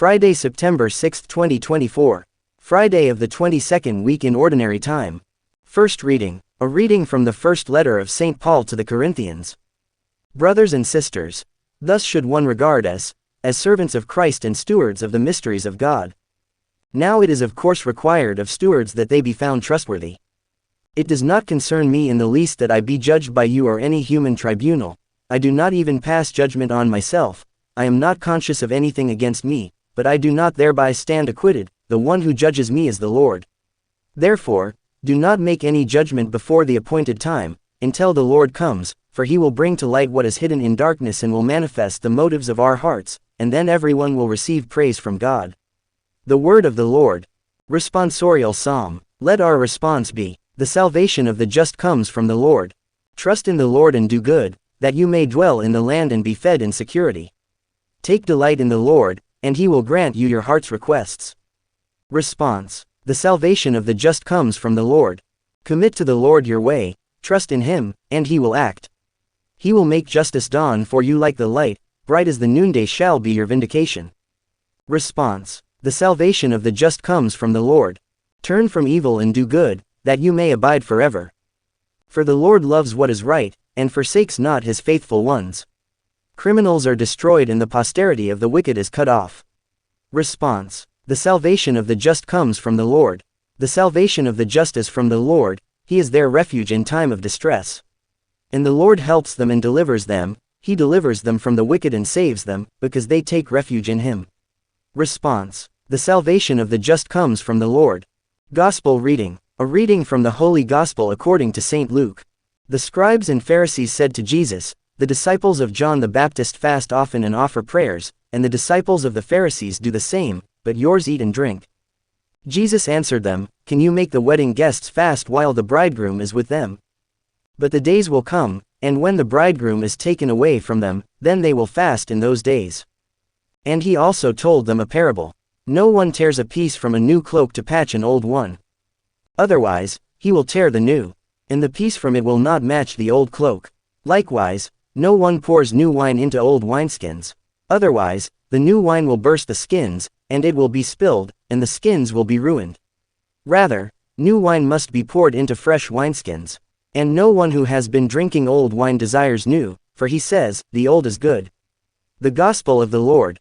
Friday, September 6, 2024. Friday of the 22nd week in Ordinary Time. First reading, a reading from the first letter of St. Paul to the Corinthians. Brothers and sisters, thus should one regard us, as servants of Christ and stewards of the mysteries of God. Now it is of course required of stewards that they be found trustworthy. It does not concern me in the least that I be judged by you or any human tribunal. I do not even pass judgment on myself. I am not conscious of anything against me, but I do not thereby stand acquitted. The one who judges me is the Lord. Therefore, do not make any judgment before the appointed time, until the Lord comes, for he will bring to light what is hidden in darkness and will manifest the motives of our hearts, and then everyone will receive praise from God. The word of the Lord. Responsorial Psalm. Let our response be, the salvation of the just comes from the Lord. Trust in the Lord and do good, that you may dwell in the land and be fed in security. Take delight in the Lord, and he will grant you your heart's requests. Response. The salvation of the just comes from the Lord. Commit to the Lord your way, trust in him, and he will act. He will make justice dawn for you like the light, bright as the noonday shall be your vindication. Response. The salvation of the just comes from the Lord. Turn from evil and do good, that you may abide forever. For the Lord loves what is right, and forsakes not his faithful ones. Criminals are destroyed and the posterity of the wicked is cut off. Response. The salvation of the just comes from the Lord. The salvation of the just is from the Lord, he is their refuge in time of distress. And the Lord helps them and delivers them, he delivers them from the wicked and saves them, because they take refuge in him. Response. The salvation of the just comes from the Lord. Gospel reading. A reading from the Holy Gospel according to St. Luke. The scribes and Pharisees said to Jesus, the disciples of John the Baptist fast often and offer prayers, and the disciples of the Pharisees do the same, but yours eat and drink. Jesus answered them, can you make the wedding guests fast while the bridegroom is with them? But the days will come, and when the bridegroom is taken away from them, then they will fast in those days. And he also told them a parable. No one tears a piece from a new cloak to patch an old one. Otherwise, he will tear the new, and the piece from it will not match the old cloak. Likewise, no one pours new wine into old wineskins. Otherwise, the new wine will burst the skins, and it will be spilled, and the skins will be ruined. Rather, new wine must be poured into fresh wineskins. And no one who has been drinking old wine desires new, for he says, the old is good. The Gospel of the Lord.